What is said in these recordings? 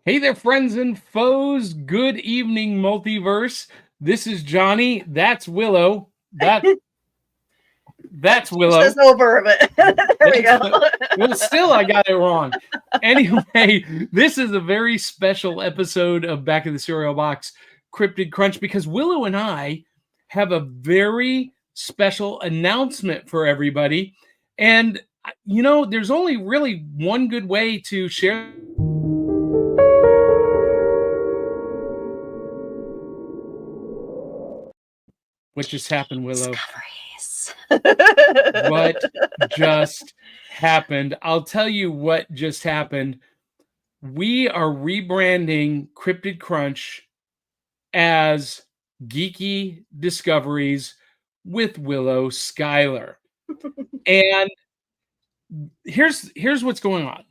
Hey there, friends and foes. Good evening, multiverse. This is Johnny. That's Willow. That's Switch this Willow. over, but there we That's go. well, still I got it wrong. Anyway, this is a very special episode of Back of the Cereal Box Cryptid Crunch because Willow and I have a very special announcement for everybody. And there's only really one good way to share. What just happened, Willow? Discoveries. What just happened? I'll tell you what just happened. We are rebranding Cryptid Crunch as Geeky Discoveries with Willow Schuyler. And here's what's going on.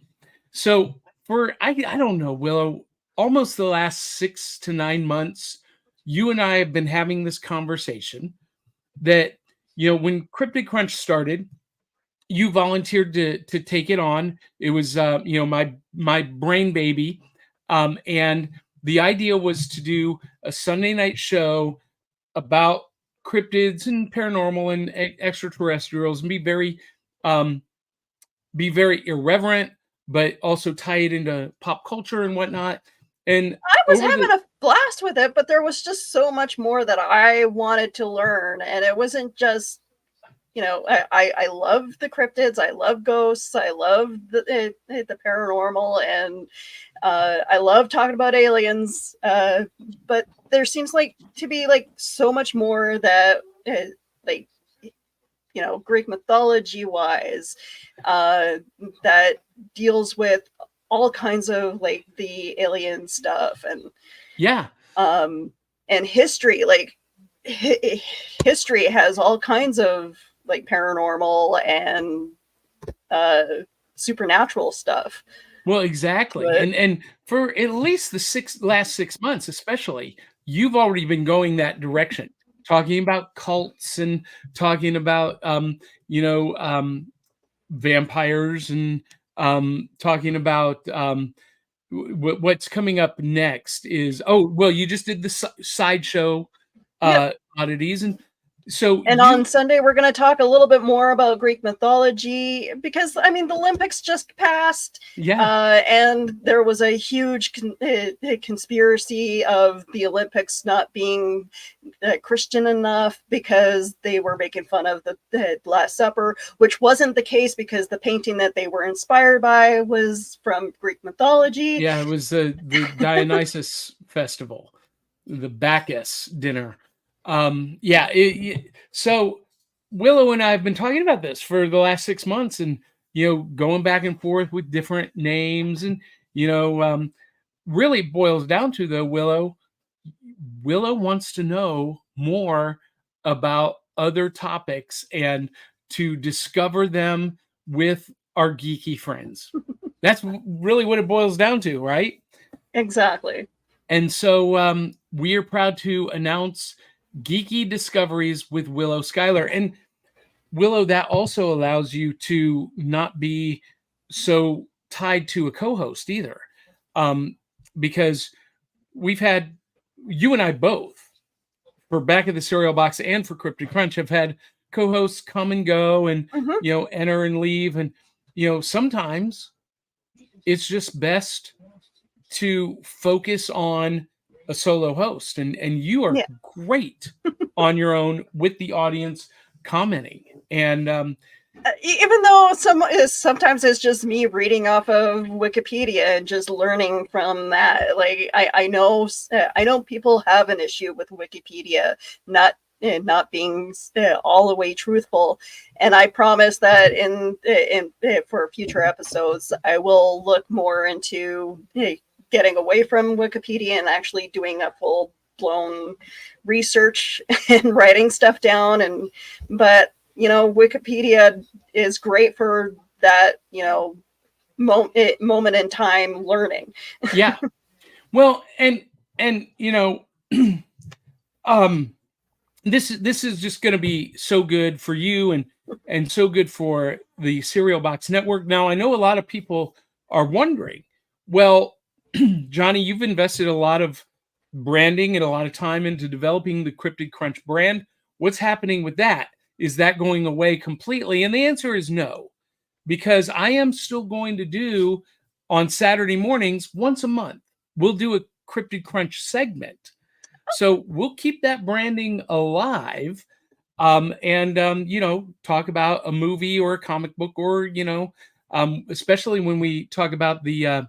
So for I don't know, Willow, almost the last 6 to 9 months, you and I have been having this conversation that when Cryptid Crunch started, you volunteered to take it on. It was my brain baby, and the idea was to do a Sunday night show about cryptids and paranormal and extraterrestrials, and be very irreverent, but also tie it into pop culture and whatnot. And I was having a blast with it, but there was just so much more that I wanted to learn, and it wasn't just I love the cryptids, I love ghosts, I love the paranormal, and I love talking about aliens. But there seems like to be like so much more that like Greek mythology wise that deals with all kinds of like the alien stuff and history. Like history has all kinds of like paranormal and supernatural stuff. Well, exactly. And for at least the last 6 months, especially, you've already been going that direction, talking about cults and talking about vampires and talking about what's coming up next is you just did the sideshow oddities, and on Sunday we're going to talk a little bit more about Greek mythology because the Olympics just passed, and there was a huge conspiracy of the Olympics not being Christian enough because they were making fun of the Last Supper, which wasn't the case because the painting that they were inspired by was from Greek mythology. Yeah, it was the Dionysus festival, the Bacchus dinner. So Willow and I have been talking about this for the last 6 months, and going back and forth with different names, and really boils down to, though, Willow wants to know more about other topics and to discover them with our geeky friends. That's really what it boils down to, right? Exactly. And so we are proud to announce Geeky Discoveries with Willow Schuyler. And Willow, that also allows you to not be so tied to a co-host either. Because we've had, you and I both, for Back of the Cereal Box and for Cryptid Crunch, have had co-hosts come and go and, enter and leave. And, sometimes it's just best to focus on a solo host, and you are great on your own with the audience commenting, and even though sometimes it's just me reading off of Wikipedia and just learning from that. Like I know people have an issue with Wikipedia not being all the way truthful, and I promise that in for future episodes I will look more into getting away from Wikipedia and actually doing a full-blown research and writing stuff down. But Wikipedia is great for that moment in time learning. Yeah. Well, and this is just going to be so good for you and so good for the Cereal Box Network. Now, I know a lot of people are wondering, well, Johnny, you've invested a lot of branding and a lot of time into developing the Cryptid Crunch brand. What's happening with that? Is that going away completely? And the answer is no, because I am still going to do on Saturday mornings once a month. We'll do a Cryptid Crunch segment. So we'll keep that branding alive, and talk about a movie or a comic book, or especially when we talk about the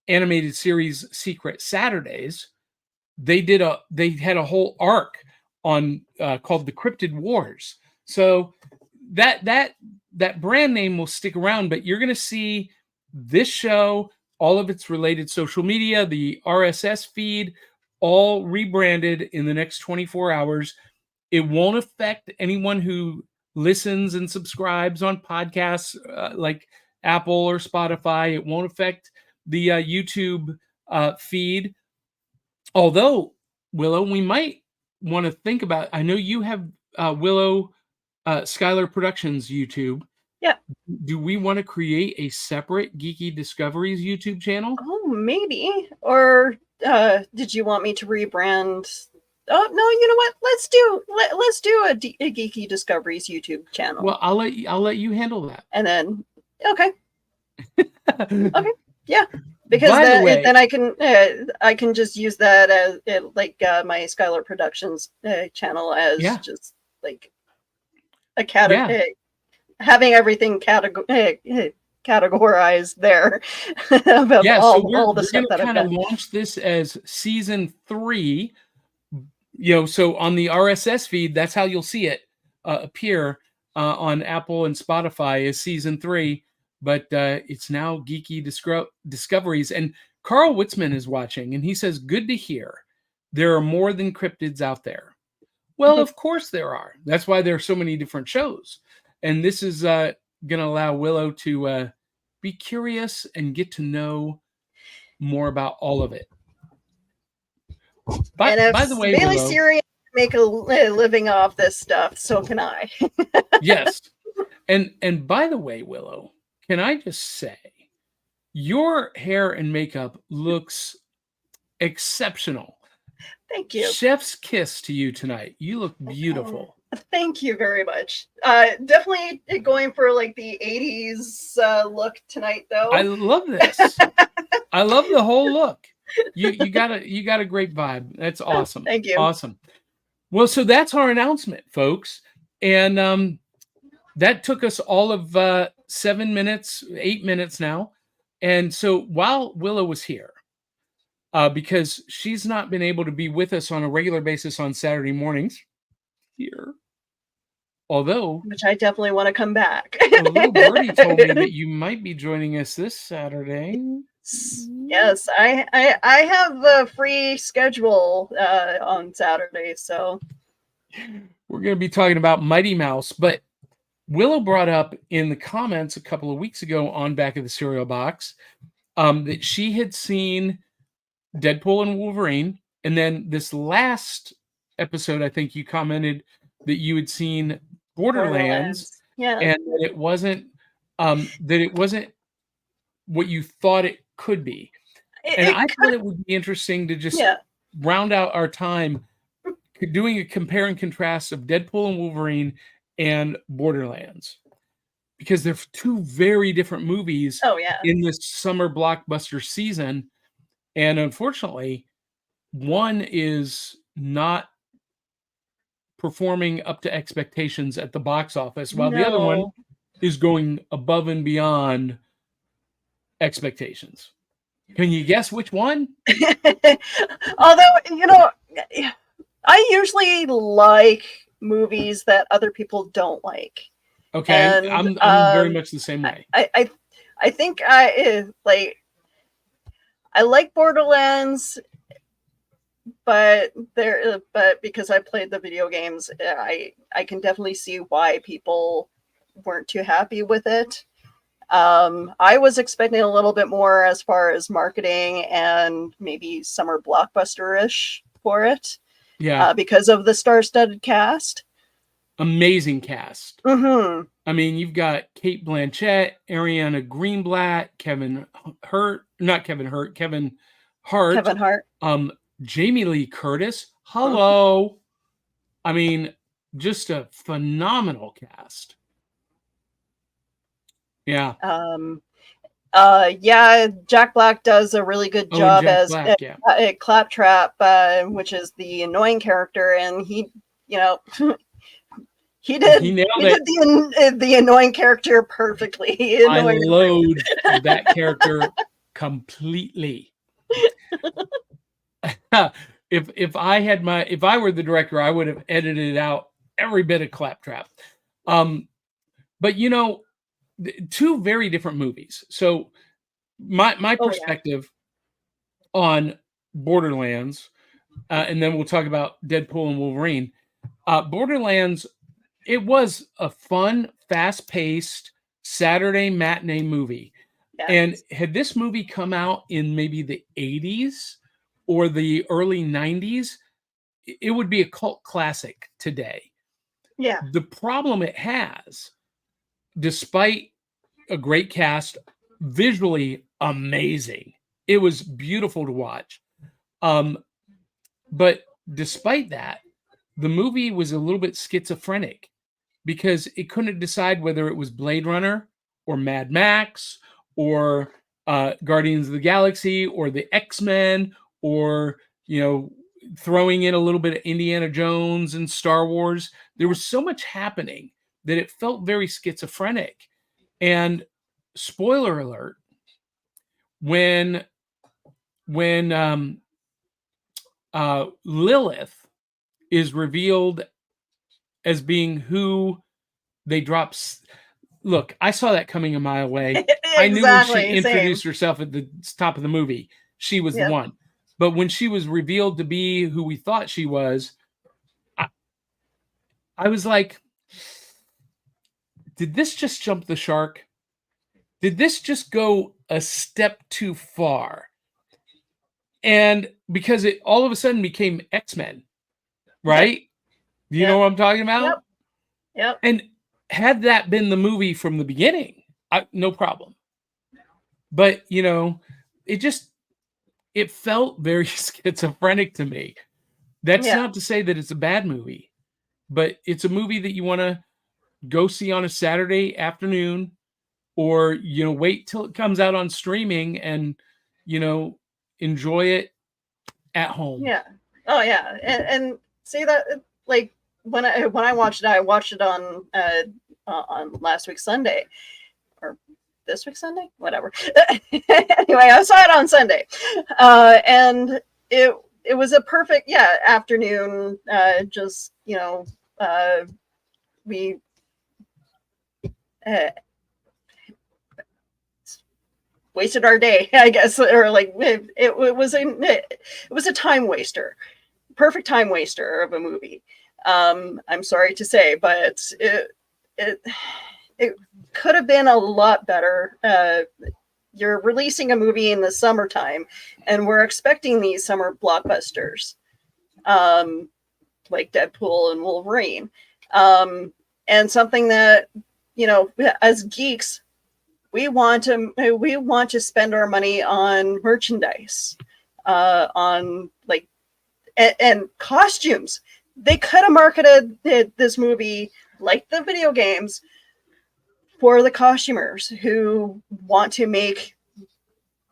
animated series Secret Saturdays. They had a whole arc on called the Cryptid Wars. So that brand name will stick around, but you're going to see this show, all of its related social media, the RSS feed, all rebranded in the next 24 hours. It won't affect anyone who listens and subscribes on podcasts like Apple or Spotify. It won't affect the YouTube feed. Although, Willow, we might want to think about, I know you have Willow Skylar Productions YouTube. Yeah. Do we want to create a separate Geeky Discoveries YouTube channel? Oh, maybe. Or did you want me to rebrand? Oh no, you know what? Let's do a Geeky Discoveries YouTube channel. Well, I'll let you handle that. And then okay. Okay. Yeah. Because then I can just use that as my Skylar Productions channel as just like a category, having everything categorized there. About all the stuff that I've done. Launch this as season 3. So on the RSS feed, that's how you'll see it appear on Apple and Spotify as season 3. But it's now Geeky Discoveries. And Carl Witzman is watching, and he says, good to hear. There are more than cryptids out there. Well, of course there are. That's why there are so many different shows. And this is going to allow Willow to be curious and get to know more about all of it. By the way, Bailey Siri make a living off this stuff, so can I. Yes. And by the way, Willow, can I just say, your hair and makeup looks exceptional. Thank you. Chef's kiss to you tonight. You look beautiful. Thank you very much. Definitely going for like the 80s look tonight, though. I love this. I love the whole look. You got a great vibe. That's awesome. Thank you. Awesome. Well, so that's our announcement, folks. And that took us all of 7 minutes, 8 minutes now. And so while Willow was here, because she's not been able to be with us on a regular basis on Saturday mornings here, although which I definitely want to come back. A little birdie told me that you might be joining us this Saturday. Yes, I have a free schedule on Saturday, so we're going to be talking about Mighty Mouse. But Willow brought up in the comments a couple of weeks ago on Back of the Cereal Box that she had seen Deadpool and Wolverine, and then this last episode, I think you commented that you had seen Borderlands. Yeah, and that it wasn't what you thought it could be. I thought it would be interesting to just round out our time doing a compare and contrast of Deadpool and Wolverine and Borderlands, because they're two very different movies in this summer blockbuster season. And unfortunately, one is not performing up to expectations at the box office, while the other one is going above and beyond expectations. Can you guess which one? Although, I usually like movies that other people don't like. Okay, and, I'm very much the same way. I think I like Borderlands, but because I played the video games, I can definitely see why people weren't too happy with it. I was expecting a little bit more as far as marketing and maybe summer blockbuster-ish for it. Yeah. Because of the star-studded cast. Amazing cast. Mm-hmm. I mean, you've got Kate Blanchett, Ariana Greenblatt, Kevin Hart, Kevin Hart. Jamie Lee Curtis. Mhm. Hello. I mean, just a phenomenal cast. Yeah. Um, yeah, Jack Black does a really good Oh, and job Jack as Black. Yeah. Claptrap, which is the annoying character, and he, you know, he He did nailed he it. did the annoying character perfectly. He I annoyed everyone. loathed that character completely. If I were the director, I would have edited out every bit of Claptrap. But two very different movies. So my Oh yeah, perspective on Borderlands, and then we'll talk about Deadpool and Wolverine. Borderlands, it was a fun, fast-paced Saturday matinee movie. And yes, had this movie come out in maybe the 80s or the early 90s, it would be a cult classic today. yeah, The problem it has, despite a great cast, visually amazing. It was beautiful to watch. Um, but despite that, the movie was a little bit schizophrenic because it couldn't decide whether it was Blade Runner or Mad Max or Guardians of the Galaxy or the X-Men or, throwing in a little bit of Indiana Jones and Star Wars. There was so much happening that it felt very schizophrenic. And spoiler alert, when Lilith is revealed as being who they drop. Look, I saw that coming a mile away. I knew when she exactly, same. introduced herself at the top of the movie, she was the Yeah, one. But when she was revealed to be who we thought she was, I, I was like, did this just jump the shark? Did this just go a step too far? And because it all of a sudden became X-Men, yep, right? You know yep, what I'm talking yep, about? yep. And had that been the movie from the beginning, no problem. But it felt very schizophrenic to me. That's Yeah, not to say that it's a bad movie, but it's a movie that you want to go see on a Saturday afternoon, or wait till it comes out on streaming and you know enjoy it at home. yeah. Oh yeah, and see that like when I watched it on last week's Sunday or this week's Sunday, whatever. Anyway, I saw it on Sunday, and it was a perfect afternoon. Just we uh, wasted our day, I guess, or like it was a time waster, perfect time waster of a movie. I'm sorry to say, but it it could have been a lot better. You're releasing a movie in the summertime, and we're expecting these summer blockbusters, um, like Deadpool and Wolverine, and something that as geeks we want to spend our money on merchandise, on like and costumes. They could have marketed this movie like the video games for the costumers who want to make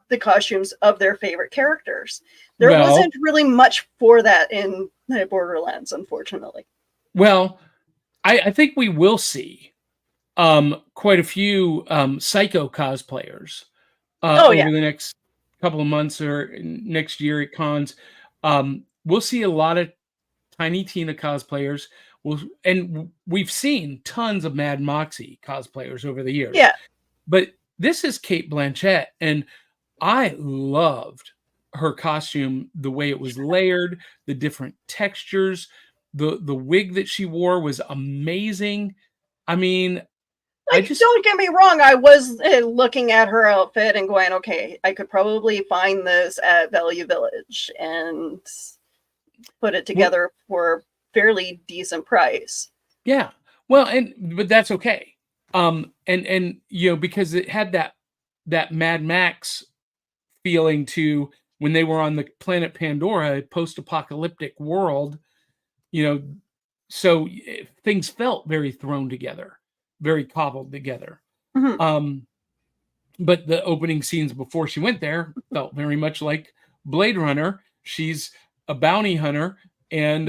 the costumes of their favorite characters. There Well, wasn't really much for that in Borderlands, unfortunately. well, I think we will see quite a few Psycho cosplayers Oh yeah, over the next couple of months or next year at cons. We'll see a lot of Tiny Tina cosplayers. And we've seen tons of Mad Moxie cosplayers over the years. yeah, But this is Kate Blanchett, and I loved her costume, the way it was layered, the different textures, the wig that she wore was amazing. I mean, I like just don't get me wrong, I was looking at her outfit and going, okay, I could probably find this at Value Village and put it well, together for a fairly decent price. yeah. Well, but that's okay. And because it had that Mad Max feeling to when they were on the planet Pandora, a post-apocalyptic world, you know, so things felt very thrown together, very cobbled together. Mhm. But the opening scenes before she went there felt very much like Blade Runner. She's a bounty hunter, and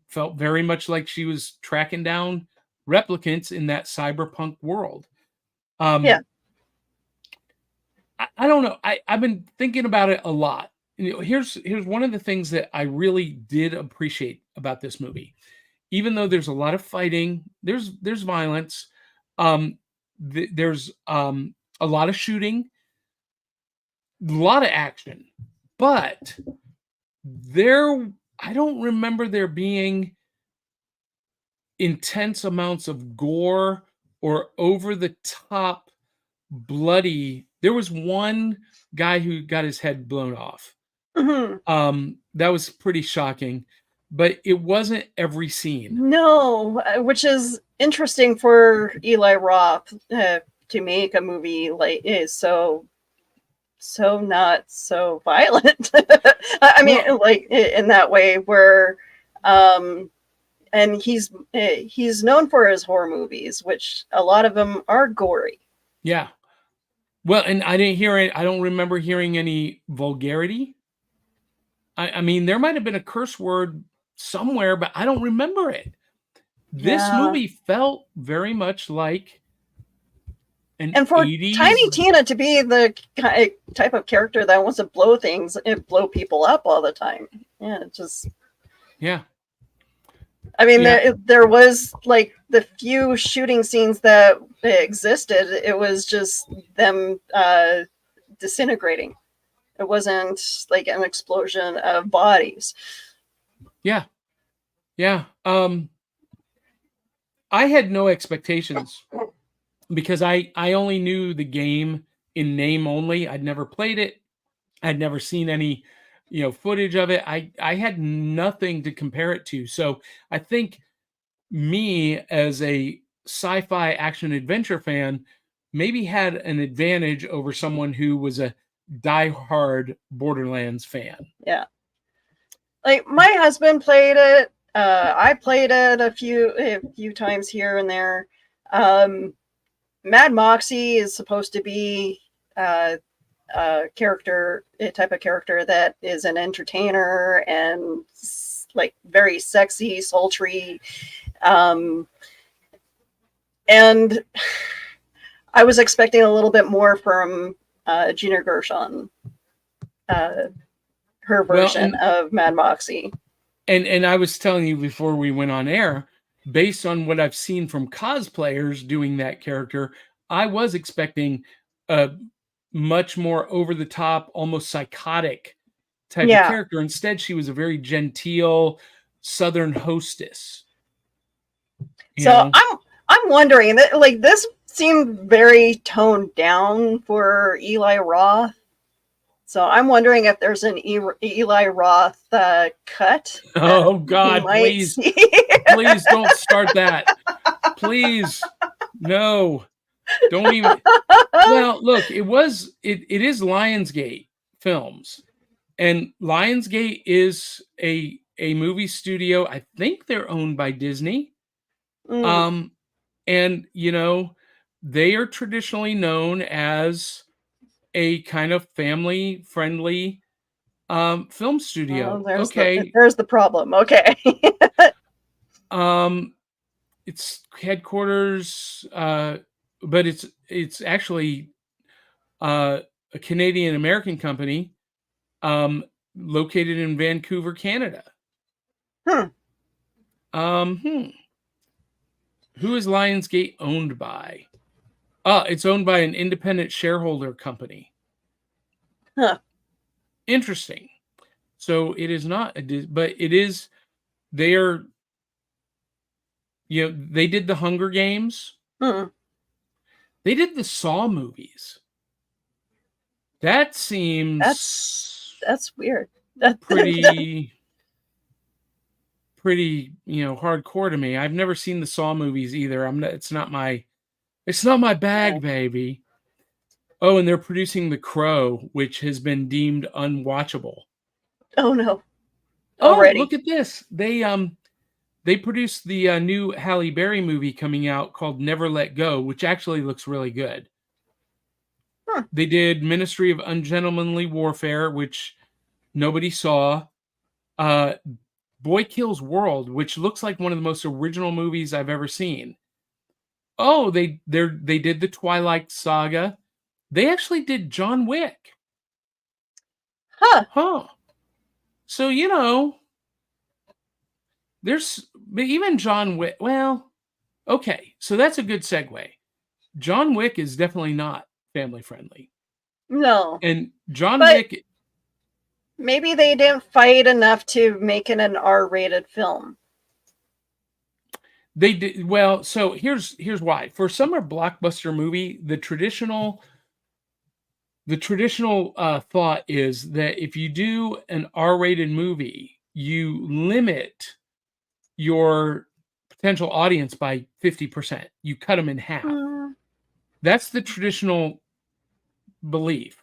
felt very much like she was tracking down replicants in that cyberpunk world. Yeah. I don't know. I've been thinking about it a lot. Here's one of the things that I really did appreciate about this movie. Even though there's a lot of fighting, there's violence, there's a lot of shooting, a lot of action, but I don't remember there being intense amounts of gore or over the top bloody. There was one guy who got his head blown off. That was pretty shocking, but it wasn't every scene. No, which is interesting for Eli Roth to make a movie like is so not so violent. I mean, like in that way where, and he's known for his horror movies, which a lot of them are gory. Yeah. Well, and I didn't hear it. I don't remember hearing any vulgarity. I mean, there might have been a curse word somewhere, but I don't remember it. This movie felt very much like an and for 80s... Tiny Tina to be the type of character that wants to blow things and blow people up all the time. Yeah, it just... Yeah. I mean, there was like the few shooting scenes that existed. It was just them disintegrating. It wasn't like an explosion of bodies. Yeah. Yeah. I had no expectations because I only knew the game in name only. I'd never played it. I'd never seen any, footage of it. I had nothing to compare it to. So I think me as a sci-fi action adventure fan maybe had an advantage over someone who was a diehard Borderlands fan. Yeah. Like my husband played it. I played it a few times here and there. Mad Moxie is supposed to be a type of character that is an entertainer and like very sexy, sultry. And I was expecting a little bit more from Gina Gershon, her version of Mad Moxie. And I was telling you before we went on air, based on what I've seen from cosplayers doing that character, I was expecting a much more over the top, almost psychotic type of character. Instead, she was a very genteel Southern hostess. So I'm wondering that like this seemed very toned down for Eli Roth. So I'm wondering if there's an Eli Roth cut. Oh God, please, please don't start that. Please, no, don't even. Well, look, it is Lionsgate Films, and Lionsgate is a movie studio. I think they're owned by Disney. And they are traditionally known as a kind of family friendly film studio. There's the problem. Okay. Its headquarters, but it's actually a Canadian American company located in Vancouver, Canada. Who is Lionsgate owned by? It's owned by an independent shareholder company. Interesting. So it is not, but it is. They are. They did the Hunger Games. They did the Saw movies. That seems that's weird. Pretty hardcore to me. I've never seen the Saw movies either. It's not my It's not my bag, baby. Oh, and they're producing The Crow, which has been deemed unwatchable. Oh no. Oh, Already. look at this. They produced the new Halle Berry movie coming out called Never Let Go, which actually looks really good. Huh. They did Ministry of Ungentlemanly Warfare, which nobody saw. Boy Kills World, which looks like one of the most original movies I've ever seen. Oh, they did the Twilight Saga. They actually did John Wick. Huh. Huh. So, there's even John Wick. Well, okay. So that's a good segue. John Wick is definitely not family friendly. No. And John But Wick, maybe they didn't fight enough to make it an R-rated film. they did well. So here's why. For a summer blockbuster movie, the traditional thought is that if you do an R-rated movie, you limit your potential audience by 50%. You cut them in half. That's the traditional belief.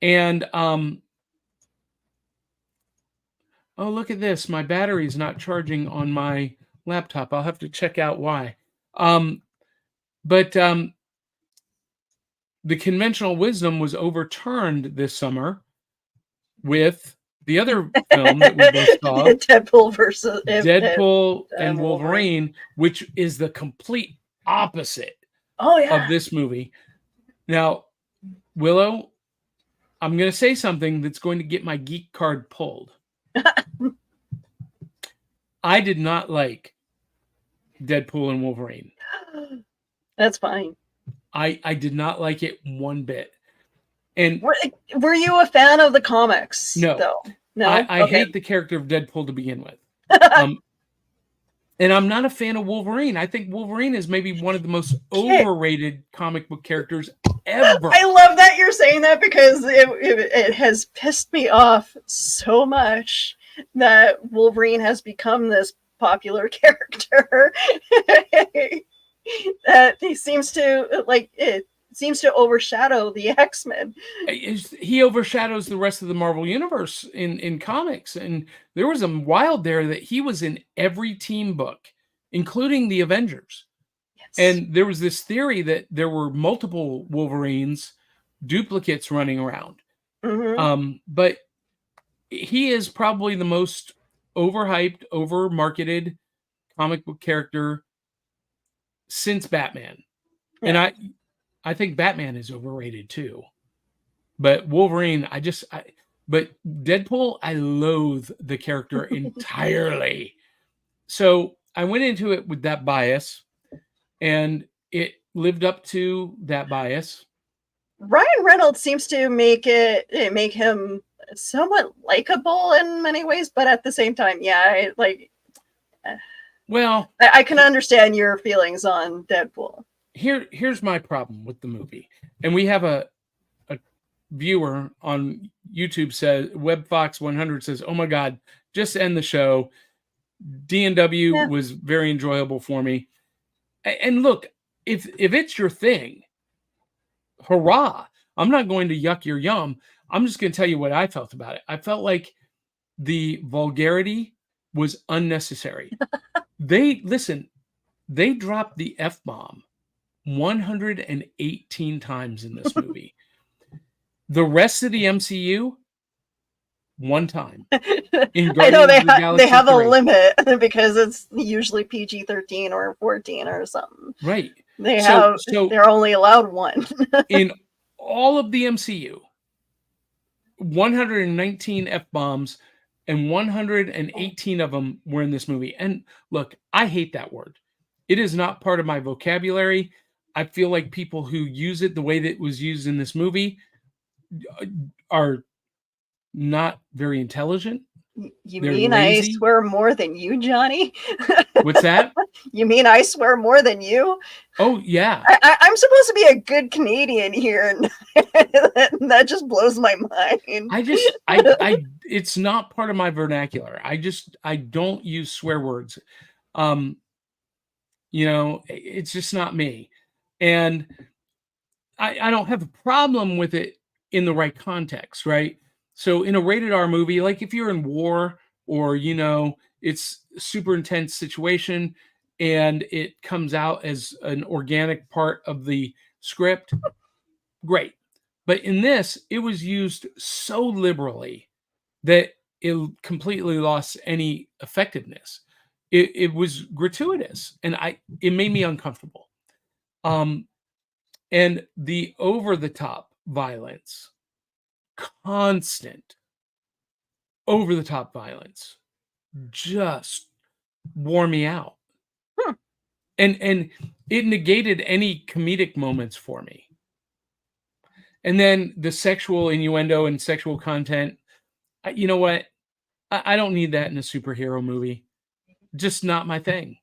And oh, look at this. My battery's not charging on my laptop. I'll have to check out why. But the conventional wisdom was overturned this summer with the other film that we both saw, Deadpool and Wolverine, which is the complete opposite of this movie. Now, Willow, I'm going to say something that's going to get my geek card pulled. I did not like Deadpool and Wolverine. That's fine. I did not like it one bit. And were you a fan of the comics? No. Though? No. I hate the character of Deadpool to begin with. And I'm not a fan of Wolverine. I think Wolverine is maybe one of the most overrated comic book characters ever. I love that you're saying that because it has pissed me off so much that Wolverine has become this popular character. That he seems to overshadow the X-Men. He overshadows the rest of the Marvel universe in comics. And there was a while there that he was in every team book, including the Avengers. Yes. And there was this theory that there were multiple Wolverines, duplicates running around. Mm-hmm. But he is probably the most overhyped, over-marketed comic book character since Batman. Yeah. And I think Batman is overrated too. But Wolverine, but Deadpool, I loathe the character entirely. So I went into it with that bias, and it lived up to that bias. Ryan Reynolds seems to make him somewhat likable in many ways, but at the same time, well, I can understand your feelings on Deadpool. Here's my problem with the movie. And we have a viewer on YouTube says, WebFox100 says, oh my God, just end the show. D&W was very enjoyable for me. And look, if it's your thing, hurrah. I'm not going to yuck your yum. I'm just going to tell you what I felt about it. I felt like the vulgarity was unnecessary. They dropped the F-bomb 118 times in this movie. The rest of the MCU, one time. I know they have a limit because it's usually PG-13 or 14 or something. Right. They're only allowed one. In all of the MCU, 119 F-bombs, and 118 of them were in this movie. And look, I hate that word. It is not part of my vocabulary. I feel like people who use it the way that it was used in this movie are not very intelligent. You mean lazy. I swear more than you, Johnny? What's that? You mean I swear more than you? Oh, yeah. I'm supposed to be a good Canadian here, and that just blows my mind. It's not part of my vernacular. I don't use swear words. It's just not me. And I don't have a problem with it in the right context, right? So in a rated R movie, like if you're in war or it's a super intense situation and it comes out as an organic part of the script, great. But in this, it was used so liberally that it completely lost any effectiveness. It was gratuitous and it made me uncomfortable. Um, and the over the top violence, constant over the top violence, just wore me out. Hmm. And it negated any comedic moments for me. And then the sexual innuendo and sexual content, you know what? I don't need that in a superhero movie. Just not my thing.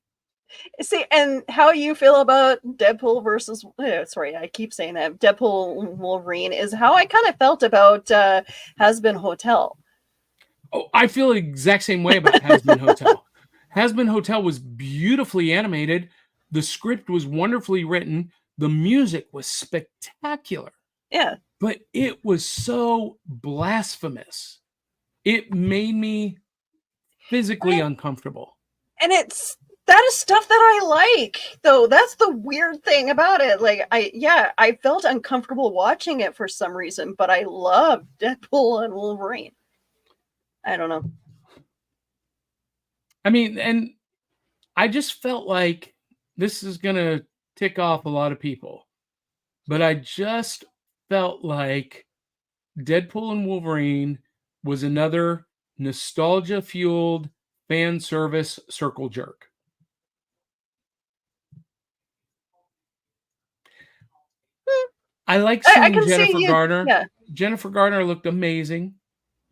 See, and how you feel about Deadpool versus sorry, I keep saying that Deadpool Wolverine is how I kind of felt about Has Been Hotel. Oh, I feel the exact same way about Has Been Hotel. Has Been Hotel was beautifully animated. The script was wonderfully written. The music was spectacular. Yeah. But it was so blasphemous. It made me physically uncomfortable. And that is stuff that I like, though. That's the weird thing about it. Like, I felt uncomfortable watching it for some reason, but I love Deadpool and Wolverine. I don't know. I mean, and I just felt like this is going to tick off a lot of people, but I just felt like Deadpool and Wolverine was another nostalgia fueled fan service circle jerk. I like seeing Jennifer Garner. Yeah. Jennifer Garner looked amazing.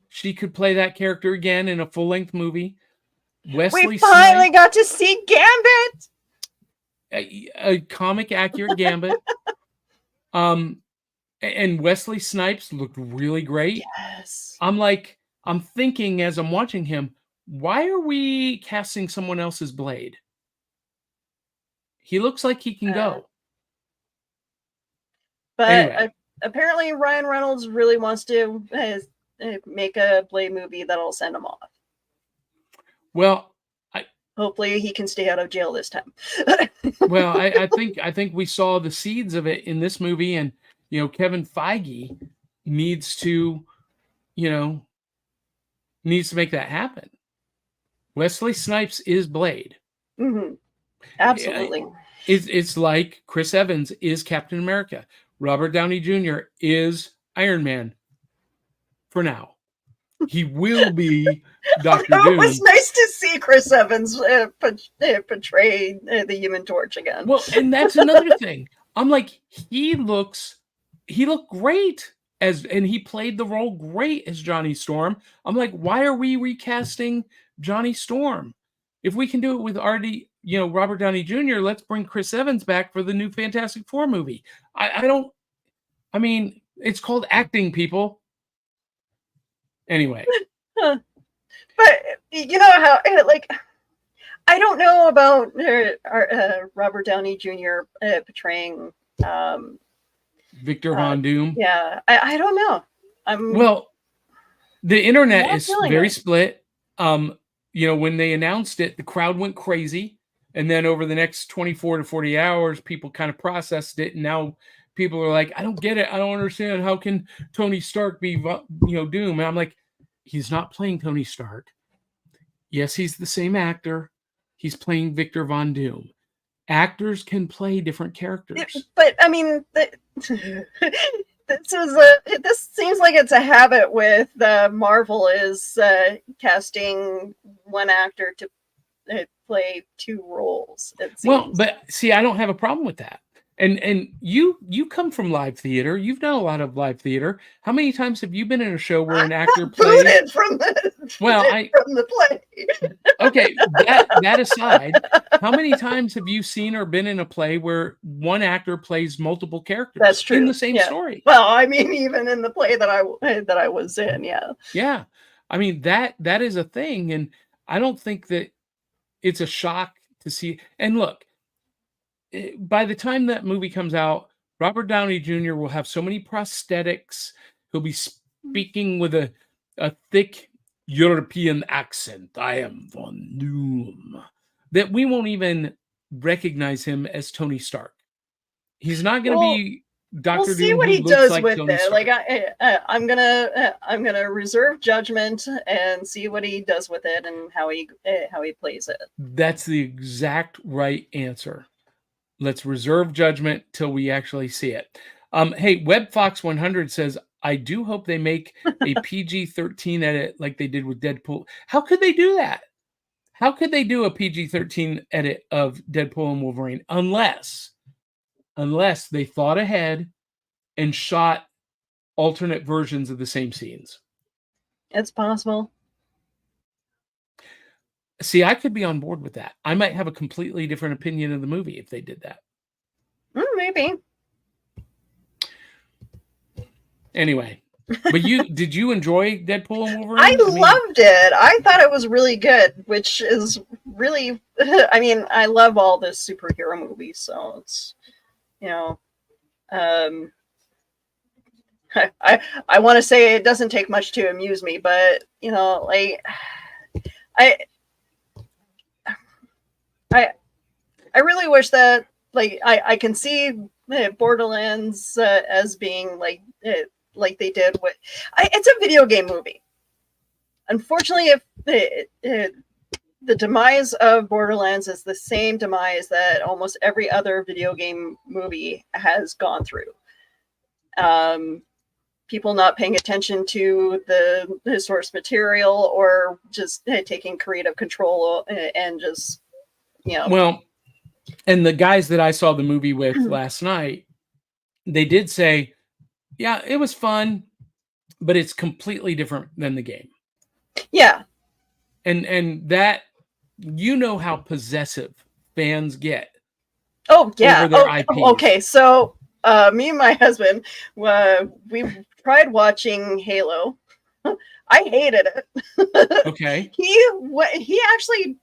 She could play that character again in a full-length movie. We finally got to see Gambit. A comic accurate Gambit. And Wesley Snipes looked really great. Yes. I'm thinking as I'm watching him, why are we casting someone else's Blade? He looks like he can go. But anyway. Apparently Ryan Reynolds really wants to make a Blade movie that'll send him off. Well, hopefully he can stay out of jail this time. Well, I think we saw the seeds of it in this movie, and Kevin Feige needs to make that happen. Wesley Snipes is Blade. Mm-hmm. Absolutely. It's like Chris Evans is Captain America. Robert Downey Jr. is Iron Man. For now, he will be Dr. Doom. It was nice to see Chris Evans portray the Human Torch again. Well, and that's another thing. I'm like, he looked great and he played the role great as Johnny Storm. I'm like, why are we recasting Johnny Storm? If we can do it with Robert Downey Jr., let's bring Chris Evans back for the new Fantastic Four movie. I mean, it's called acting, people. Anyway. But you know how, like, I don't know about Robert Downey Jr. Portraying Victor Von Doom. Yeah, I don't know. Well, the internet is very split. When they announced it, the crowd went crazy. And then over the next 24 to 40 hours, people kind of processed it. And now people are like, I don't get it. I don't understand. How can Tony Stark be, Doom? And I'm like, he's not playing Tony Stark. Yes, he's the same actor. He's playing Victor Von Doom. Actors can play different characters. But I mean, this seems like it's a habit with Marvel is casting one actor to play two roles. Well, but see, I don't have a problem with that. And you come from live theater. You've done a lot of live theater. How many times have you been in a show where an actor played from the play? Okay, that aside, how many times have you seen or been in a play where one actor plays multiple characters? That's true. In the same story. Well, I mean, even in the play that I was in, yeah. Yeah. I mean, that is a thing, and I don't think that it's a shock to see. And look, by the time that movie comes out, Robert Downey Jr. will have so many prosthetics. He'll be speaking with a thick European accent. I am von Doom. That we won't even recognize him as Tony Stark. He's not going to Well, be we'll Doctor see Doom what who he looks does like with Tony it. Stark. Like I'm gonna reserve judgment and see what he does with it and how he plays it. That's the exact right answer. Let's reserve judgment till we actually see it. Hey, WebFox100 says, I do hope they make a PG-13 edit like they did with Deadpool. How could they do that? How could they do a PG-13 edit of Deadpool and Wolverine unless they thought ahead and shot alternate versions of the same scenes? It's possible. See, I could be on board with that. I might have a completely different opinion of the movie if they did that. Maybe. Anyway, but did you enjoy Deadpool and Wolverine? I loved it. I thought it was really good, which is really, I mean, I love all the superhero movies, so it's, I want to say it doesn't take much to amuse me, but like I really wish that I can see Borderlands as being like they did with it's a video game movie. Unfortunately, if the demise of Borderlands is the same demise that almost every other video game movie has gone through. People not paying attention to the source material or just taking creative control and just, Well, and the guys that I saw the movie with last night, they did say, yeah, it was fun, but it's completely different than the game. Yeah. And that, how possessive fans get. Oh, yeah. Over their IPs. Okay. So me and my husband, we tried watching Halo. I hated it. Okay. He actually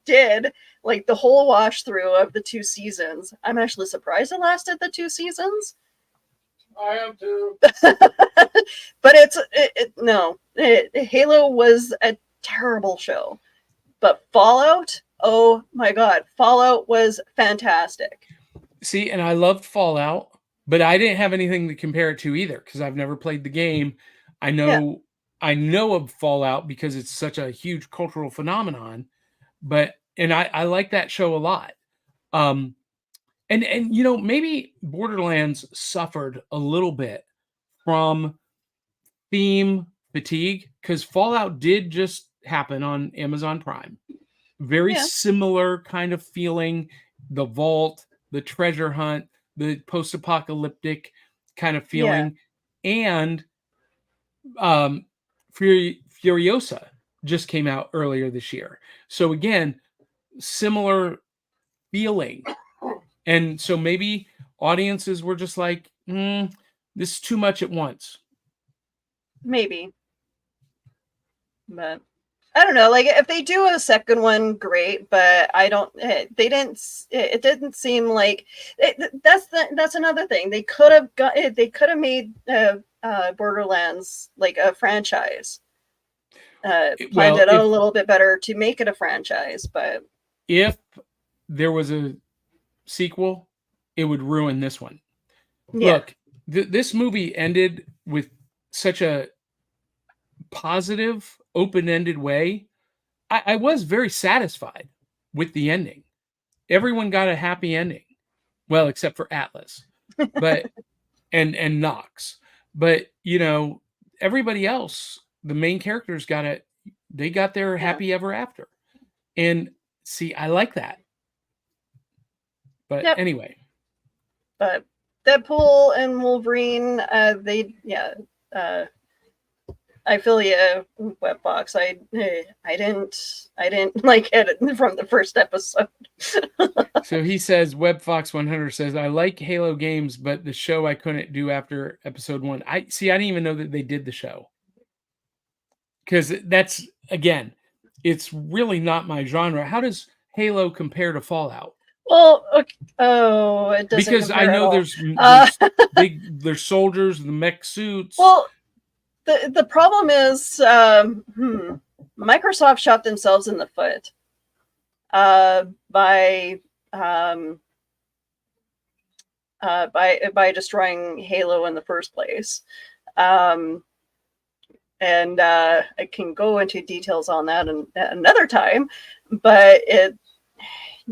did like the whole wash through of the 2 seasons. I'm actually surprised it lasted the 2 seasons. I am too. But Halo was a terrible show. But Fallout, oh my God, Fallout was fantastic. See, and I loved Fallout, but I didn't have anything to compare it to either because I've never played the game. I know of Fallout because it's such a huge cultural phenomenon, and I like that show a lot. And maybe Borderlands suffered a little bit from theme fatigue because Fallout did just happen on Amazon Prime. Very similar kind of feeling, the vault, the treasure hunt, the post-apocalyptic kind of feeling. And Furiosa just came out earlier this year. So again, similar feeling. And so maybe audiences were just like, this is too much at once. Maybe. But I don't know. Like if they do a second one, great. But it didn't seem like that's another thing. They could have made Borderlands like a franchise. Planned it out a little bit better to make it a franchise. But if there was a sequel, it would ruin this one. Yeah. Look, this movie ended with such a positive, open-ended way. I was very satisfied with the ending. Everyone got a happy ending. Well, except for Atlas. But and Nox. But everybody else, the main characters they got their happy ever after. And see, I like that. But anyway. But Deadpool and Wolverine, I feel you, Webbox. I didn't like it from the first episode. So he says, WebFox100 says, I like Halo games, but the show I couldn't do after episode 1. I didn't even know that they did the show. Because that's, again, it's really not my genre. How does Halo compare to Fallout? Well, okay. Oh, it doesn't Because I compare at know all. there's soldiers, the mech suits. Well, the problem is Microsoft shot themselves in the foot by destroying Halo in the first place. And I can go into details on that another time, but it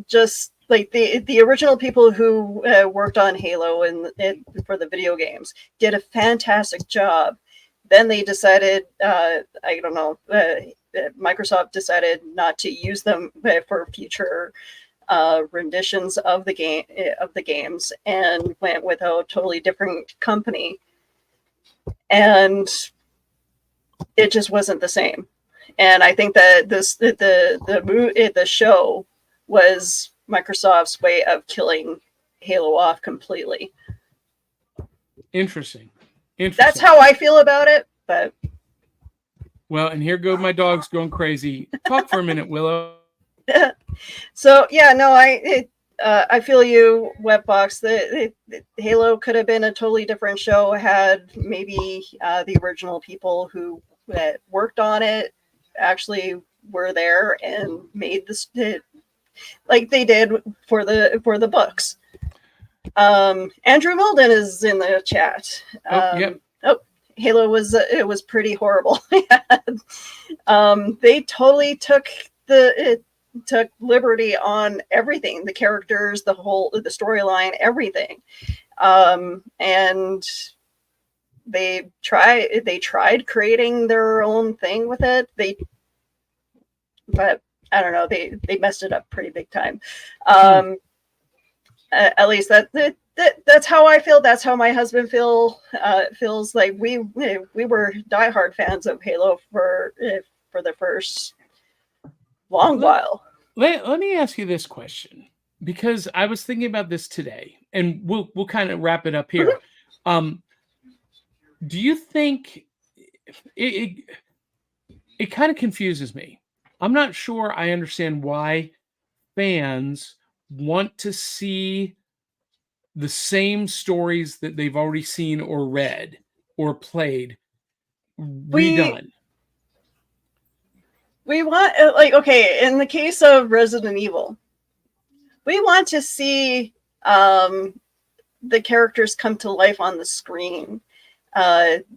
just like the original people who worked on Halo and for the video games did a fantastic job. Then they decided, I don't know, Microsoft decided not to use them for future renditions of the games, and went with a totally different company, and it just wasn't the same. And I think that the show was Microsoft's way of killing Halo off completely. Interesting. That's how I feel about it. But well, and here go my dogs going crazy. Talk for a minute, Willow. So yeah, no, I feel you, Webbox. The Halo could have been a totally different show had maybe the original people who worked on it actually were there and made this like they did for the books. Andrew Milden is in the chat. Yep. Halo was pretty horrible. They totally took liberty on everything, the characters, the storyline, everything. And they tried creating their own thing with it. But I don't know, they messed it up pretty big time. At least that's how I feel. That's how my husband feels. Like we were diehard fans of Halo for the first long while. Let me ask you this question, because I was thinking about this today, and we'll kind of wrap it up here. Mm-hmm. Do you think it kind of confuses me? I'm not sure I understand why fans want to see the same stories that they've already seen or read or played redone. We want, like, okay, in the case of Resident Evil, we want to see the characters come to life on the screen,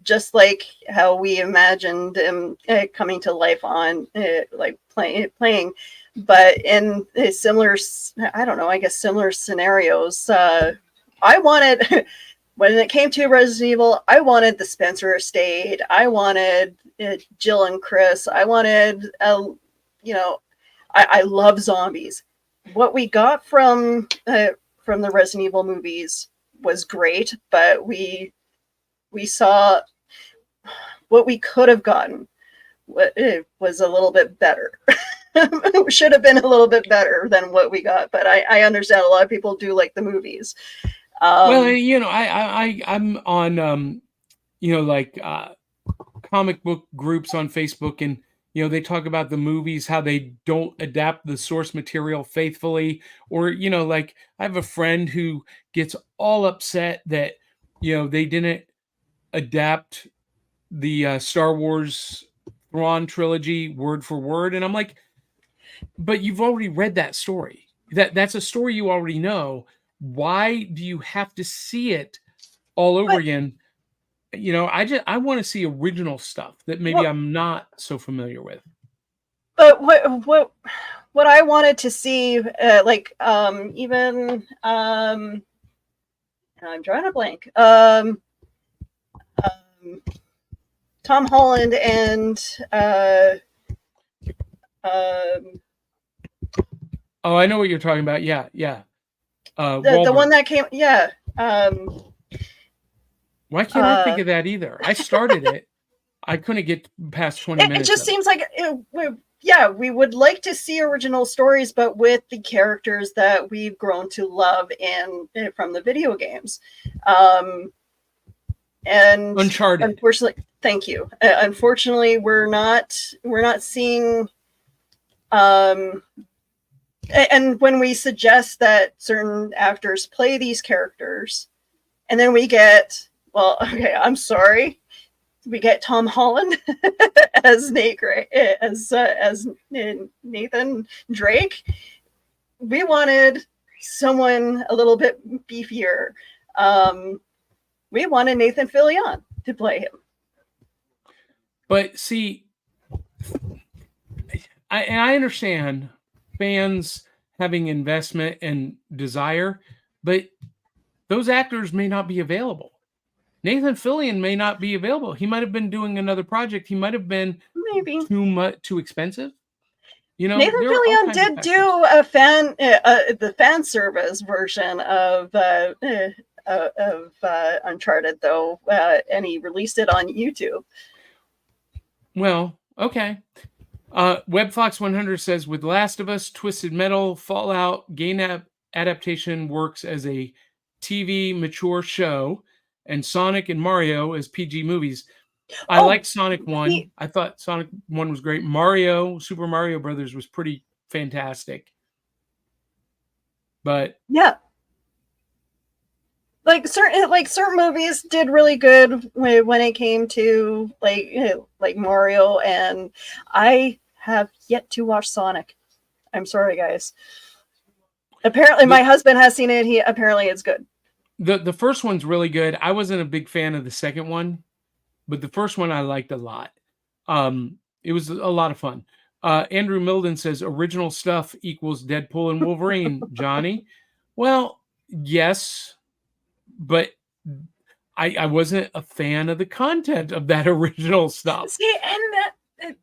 just like how we imagined them coming to life on like playing. But in similar scenarios, I wanted, when it came to Resident Evil, I wanted the Spencer estate. I wanted Jill and Chris. I wanted, I love zombies. What we got from the Resident Evil movies was great, but we saw what we could have gotten. It was a little bit better. Should have been a little bit better than what we got, but I understand a lot of people do like the movies. Well, I'm on like comic book groups on Facebook, and they talk about the movies, how they don't adapt the source material faithfully, or like I have a friend who gets all upset that they didn't adapt the Star Wars Thrawn trilogy word for word, and I'm like, but you've already read that story. That's a story you already know. Why do you have to see it all over again? I want to see original stuff that maybe I'm not so familiar with. But what I wanted to see, even I'm drawing a blank. Tom Holland and oh, I know what you're talking about. Yeah. The one that came, yeah. Why can't I think of that either? I started it. I couldn't get past 20 minutes. It just seems like, we would like to see original stories, but with the characters that we've grown to love from the video games. And Uncharted. Unfortunately, thank you. Unfortunately, we're not seeing And when we suggest that certain actors play these characters, and then we get, well, okay, I'm sorry, we get Tom Holland as as Nathan Drake. We wanted someone a little bit beefier. We wanted Nathan Fillion to play him. But see, I understand fans having investment and desire, but those actors may not be available. Nathan Fillion may not be available. He might have been doing another project. He might have been maybe too expensive. You know, Nathan Fillion did do a the fan service version of Uncharted, though, and he released it on YouTube. Well, okay. WebFox100 says, with Last of Us, Twisted Metal, Fallout, game adaptation works as a TV mature show, and Sonic and Mario as PG movies. I liked Sonic 1. I thought Sonic 1 was great. Super Mario Brothers was pretty fantastic. But yeah. Certain movies did really good when it came to like Mario, and I have yet to watch Sonic. I'm sorry, guys. Apparently, my husband has seen it. Apparently it's good. The first one's really good. I wasn't a big fan of the second one, but the first one I liked a lot. It was a lot of fun. Andrew Milden says original stuff equals Deadpool and Wolverine. Johnny, well, yes. But I wasn't a fan of the content of that original stuff. See, and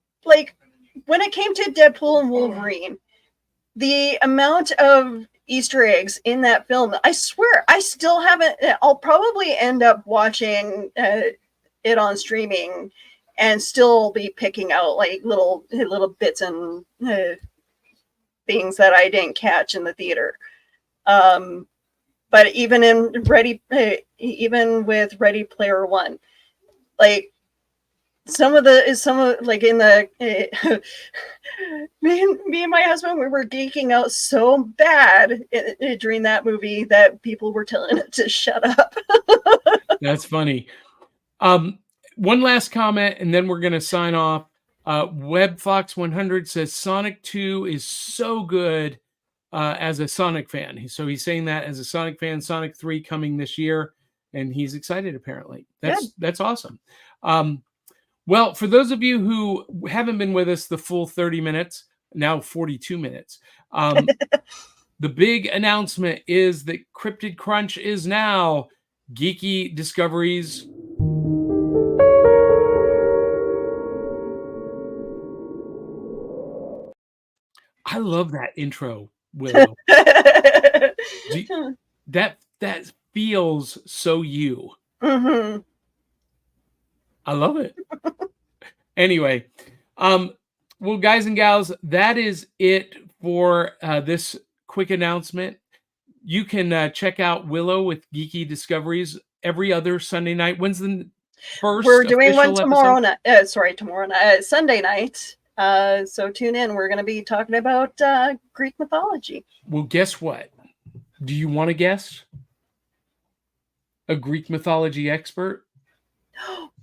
when it came to Deadpool and Wolverine, the amount of Easter eggs in that film, I swear, I still haven't. I'll probably end up watching it on streaming and still be picking out like little bits and things that I didn't catch in the theater. But even with Ready Player One, like some of like in the me and my husband, we were geeking out so bad during that movie that people were telling it to shut up. That's funny. One last comment, and then we're going to sign off. WebFox100 says Sonic 2 is so good. As a Sonic fan. So he's saying that as a Sonic fan. Sonic 3 coming this year, and he's excited apparently. That's awesome. Well, for those of you who haven't been with us the full 30 minutes, now 42 minutes, the big announcement is that Cryptid Crunch is now Geeky Discoveries. I love that intro, Willow. that feels so you. Mm-hmm. I love it. Anyway, well, guys and gals, that is it for this quick announcement. You can check out Willow with Geeky Discoveries every other Sunday night. When's the first? We're doing one tomorrow night. Tomorrow night, Sunday night. So tune in. We're going to be talking about Greek mythology. Well, guess what? Do you want to guess? A Greek mythology expert?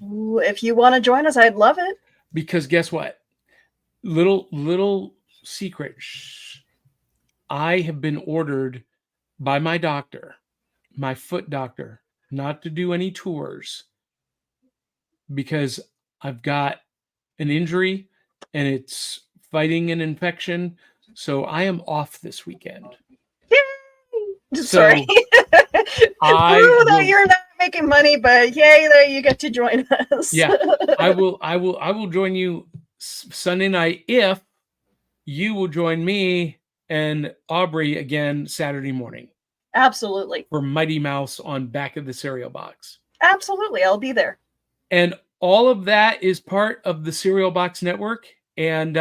If you want to join us, I'd love it. Because guess what? Little secret. I have been ordered by my doctor, my foot doctor, not to do any tours because I've got an injury and it's fighting an infection. So I am off this weekend. Yay! Sorry. That you're not making money, but yay that you get to join us. Yeah. I will join you Sunday night if you will join me and Aubrey again Saturday morning. Absolutely. For Mighty Mouse on Back of the Cereal Box. Absolutely. I'll be there. And all of that is part of the Cereal Box Network. And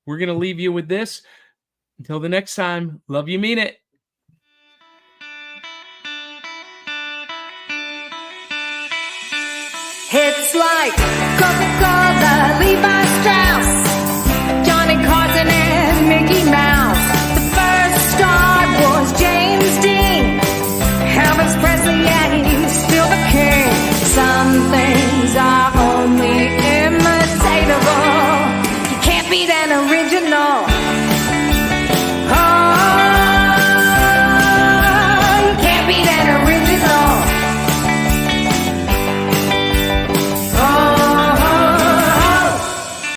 we're going to leave you with this. Until the next time, love you, mean it. It's like Coca-Cola, Levi Strauss, Johnny Carson, and Mickey Mouse. The first things are